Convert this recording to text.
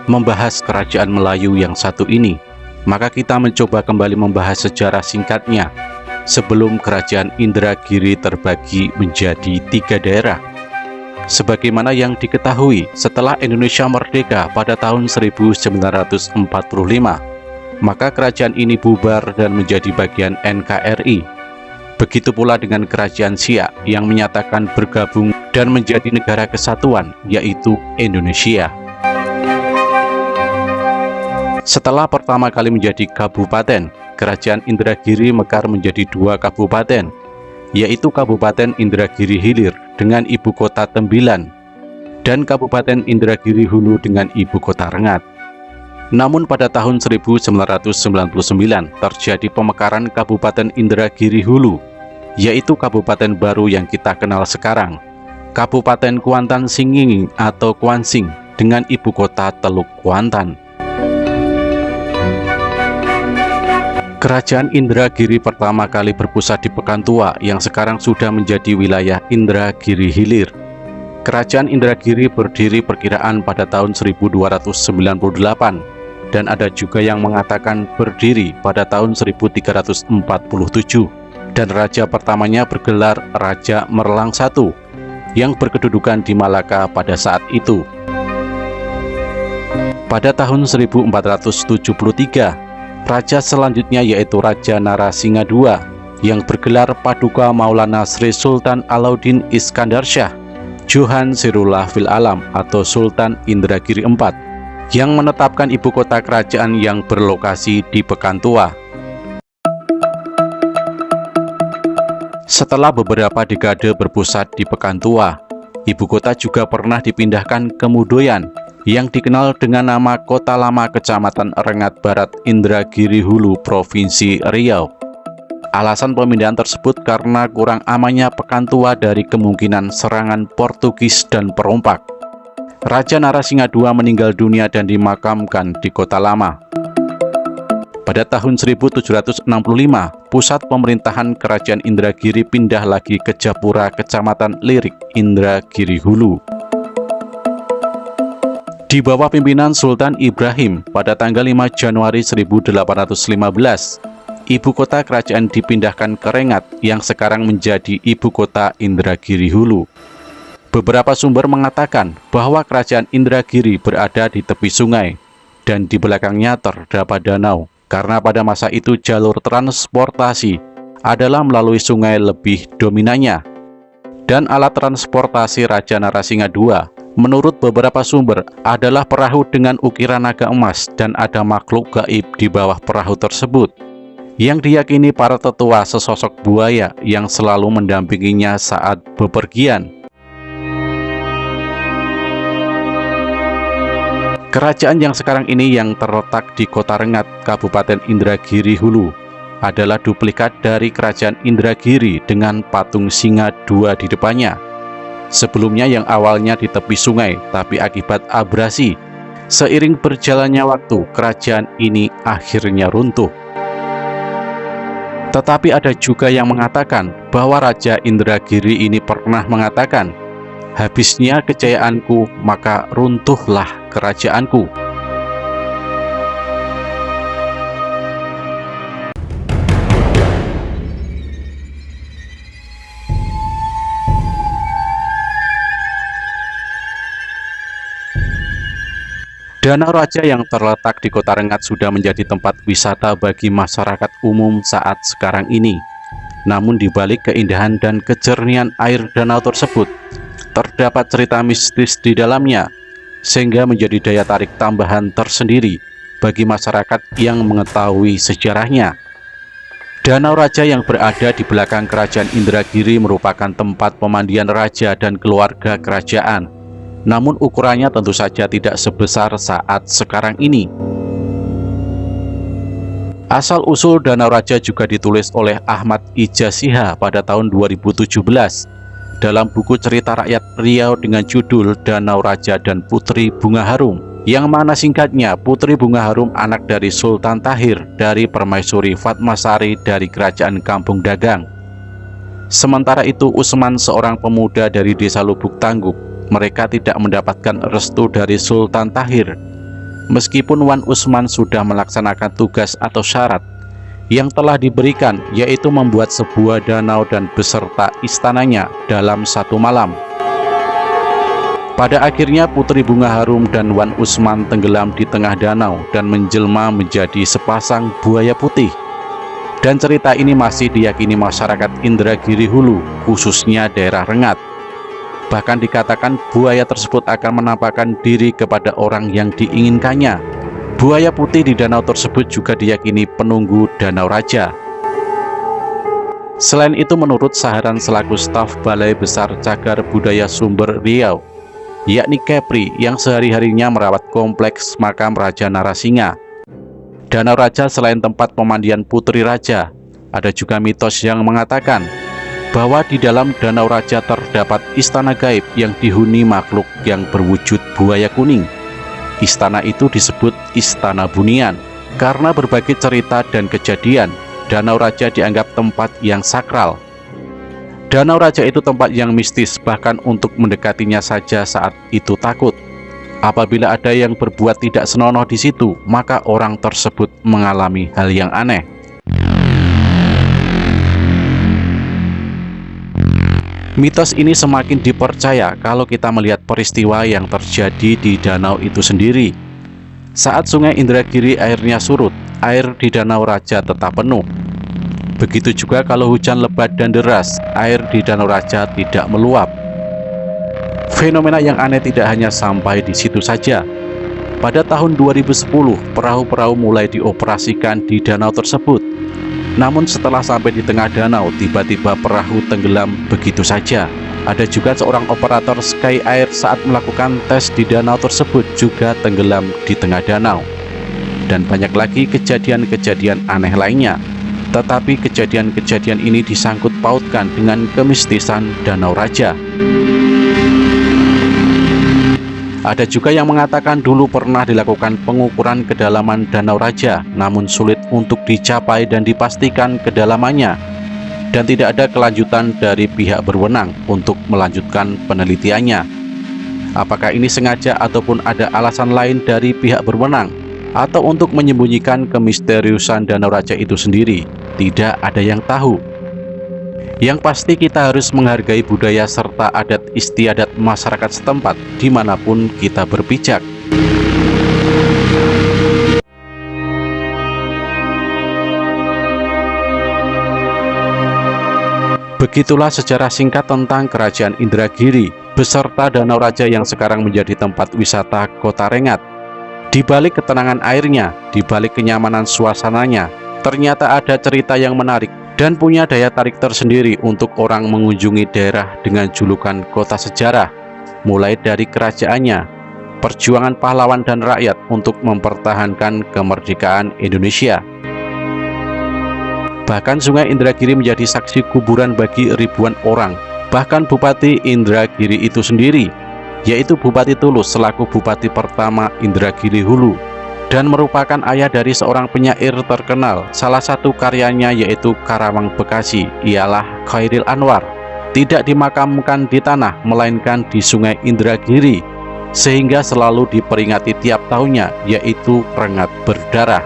membahas kerajaan Melayu yang satu ini, maka kita mencoba kembali membahas sejarah singkatnya sebelum kerajaan Indragiri terbagi menjadi 3 daerah. Sebagaimana yang diketahui, setelah Indonesia merdeka pada tahun 1945, maka kerajaan ini bubar dan menjadi bagian NKRI. Begitu pula dengan kerajaan Siak yang menyatakan bergabung dan menjadi negara kesatuan, yaitu Indonesia. Setelah pertama kali menjadi kabupaten, kerajaan Indragiri mekar menjadi 2 kabupaten, yaitu Kabupaten Indragiri Hilir dengan ibu kota Tembilan dan Kabupaten Indragiri Hulu dengan ibu kota Rengat. Namun pada tahun 1999 terjadi pemekaran Kabupaten Indragiri Hulu, yaitu kabupaten baru yang kita kenal sekarang, Kabupaten Kuantan Singinging atau Kuansing dengan ibu kota Teluk Kuantan. Kerajaan Indragiri pertama kali berpusat di Pekantua yang sekarang sudah menjadi wilayah Indragiri Hilir. Kerajaan Indragiri berdiri perkiraan pada tahun 1298 dan ada juga yang mengatakan berdiri pada tahun 1347, dan raja pertamanya bergelar Raja Merlang I yang berkedudukan di Malaka pada saat itu. Pada tahun 1473, raja selanjutnya yaitu Raja Narasingha II yang bergelar Paduka Maulana Sri Sultan Alauddin Iskandar Shah Johan Sirullah fil Alam atau Sultan Indragiri IV yang menetapkan ibu kota kerajaan yang berlokasi di Pekantua. Setelah beberapa dekade berpusat di Pekantua, ibu kota juga pernah dipindahkan ke Mudoyan yang dikenal dengan nama Kota Lama Kecamatan Rengat Barat Indragiri Hulu Provinsi Riau. Alasan pemindahan tersebut karena kurang amannya Pekantua dari kemungkinan serangan Portugis dan perompak. Raja Narasingha II meninggal dunia dan dimakamkan di Kota Lama. Pada tahun 1765, pusat pemerintahan kerajaan Indragiri pindah lagi ke Japura Kecamatan Lirik Indragiri Hulu. Di bawah pimpinan Sultan Ibrahim pada tanggal 5 Januari 1815, ibu kota kerajaan dipindahkan ke Rengat yang sekarang menjadi ibu kota Indragiri Hulu. Beberapa sumber mengatakan bahwa kerajaan Indragiri berada di tepi sungai dan di belakangnya terdapat danau, karena pada masa itu jalur transportasi adalah melalui sungai lebih dominannya. Dan alat transportasi Raja Narasingha II menurut beberapa sumber adalah perahu dengan ukiran naga emas, dan ada makhluk gaib di bawah perahu tersebut yang diyakini para tetua sesosok buaya yang selalu mendampinginya saat bepergian. Kerajaan yang sekarang ini yang terletak di Kota Rengat, Kabupaten Indragiri Hulu adalah duplikat dari Kerajaan Indragiri dengan patung singa 2 di depannya. Sebelumnya yang awalnya di tepi sungai, tapi akibat abrasi, seiring berjalannya waktu, kerajaan ini akhirnya runtuh. Tetapi ada juga yang mengatakan bahwa Raja Indragiri ini pernah mengatakan, "Habisnya kejayaanku, maka runtuhlah kerajaanku." Danau Raja yang terletak di Kota Rengat sudah menjadi tempat wisata bagi masyarakat umum saat sekarang ini. Namun di balik keindahan dan kejernihan air danau tersebut, terdapat cerita mistis di dalamnya, sehingga menjadi daya tarik tambahan tersendiri bagi masyarakat yang mengetahui sejarahnya. Danau Raja yang berada di belakang kerajaan Indragiri merupakan tempat pemandian raja dan keluarga kerajaan. Namun ukurannya tentu saja tidak sebesar saat sekarang ini. Asal-usul Danau Raja juga ditulis oleh Ahmad Ijazihah pada tahun 2017 dalam buku cerita rakyat Riau dengan judul Danau Raja dan Putri Bunga Harum, yang mana singkatnya Putri Bunga Harum anak dari Sultan Tahir dari Permaisuri Fatmasari dari Kerajaan Kampung Dagang. Sementara itu Usman, seorang pemuda dari desa Lubuk Tangguh, mereka tidak mendapatkan restu dari Sultan Tahir. meskipun Wan Usman sudah melaksanakan tugas atau syarat yang telah diberikan, yaitu membuat sebuah danau dan beserta istananya dalam satu malam. Pada akhirnya Putri Bunga Harum dan Wan Usman tenggelam di tengah danau dan menjelma menjadi sepasang buaya putih. Dan cerita ini masih diyakini masyarakat Indragiri Hulu, khususnya daerah Rengat. Bahkan dikatakan buaya tersebut akan menampakkan diri kepada orang yang diinginkannya. Buaya putih di danau tersebut juga diyakini penunggu Danau Raja. Selain itu, menurut Saharan selaku staf Balai Besar Cagar Budaya Sumber Riau, yakni Kepri, yang sehari-harinya merawat kompleks makam Raja Narasinga, Danau Raja selain tempat pemandian Putri Raja, ada juga mitos yang mengatakan bahwa di dalam Danau Raja terdapat istana gaib yang dihuni makhluk yang berwujud buaya kuning. Istana itu disebut Istana Bunian karena berbagai cerita dan kejadian. Danau Raja dianggap tempat yang sakral. Danau Raja itu tempat yang mistis, bahkan untuk mendekatinya saja saat itu takut. Apabila ada yang berbuat tidak senonoh di situ, maka orang tersebut mengalami hal yang aneh. Mitos ini semakin dipercaya kalau kita melihat peristiwa yang terjadi di danau itu sendiri. Saat Sungai Indragiri airnya surut, air di Danau Raja tetap penuh. Begitu juga kalau hujan lebat dan deras, air di Danau Raja tidak meluap. Fenomena yang aneh tidak hanya sampai di situ saja. Pada tahun 2010, perahu-perahu mulai dioperasikan di danau tersebut. Namun setelah sampai di tengah danau, tiba-tiba perahu tenggelam begitu saja. Ada juga seorang operator Sky Air saat melakukan tes di danau tersebut juga tenggelam di tengah danau. Dan banyak lagi kejadian-kejadian aneh lainnya. Tetapi kejadian-kejadian ini disangkut pautkan dengan kemistisan Danau Raja. Ada juga yang mengatakan dulu pernah dilakukan pengukuran kedalaman Danau Raja, namun sulit untuk dicapai dan dipastikan kedalamannya, dan tidak ada kelanjutan dari pihak berwenang untuk melanjutkan penelitiannya. Apakah ini sengaja ataupun ada alasan lain dari pihak berwenang, atau untuk menyembunyikan kemisteriusan Danau Raja itu sendiri? Tidak ada yang tahu. Yang pasti kita harus menghargai budaya serta adat istiadat masyarakat setempat dimanapun kita berpijak. Begitulah sejarah singkat tentang Kerajaan Indragiri beserta Danau Raja yang sekarang menjadi tempat wisata Kota Rengat. Di balik ketenangan airnya, di balik kenyamanan suasananya, ternyata ada cerita yang menarik dan punya daya tarik tersendiri untuk orang mengunjungi daerah dengan julukan kota sejarah, mulai dari kerajaannya, perjuangan pahlawan dan rakyat untuk mempertahankan kemerdekaan Indonesia. Bahkan Sungai Indragiri menjadi saksi kuburan bagi ribuan orang, bahkan Bupati Indragiri itu sendiri, yaitu Bupati Tulus selaku Bupati pertama Indragiri Hulu, dan merupakan ayah dari seorang penyair terkenal. Salah satu karyanya yaitu Karawang Bekasi, ialah Khairil Anwar, tidak dimakamkan di tanah melainkan di Sungai Indragiri, sehingga selalu diperingati tiap tahunnya, yaitu Rengat Berdarah.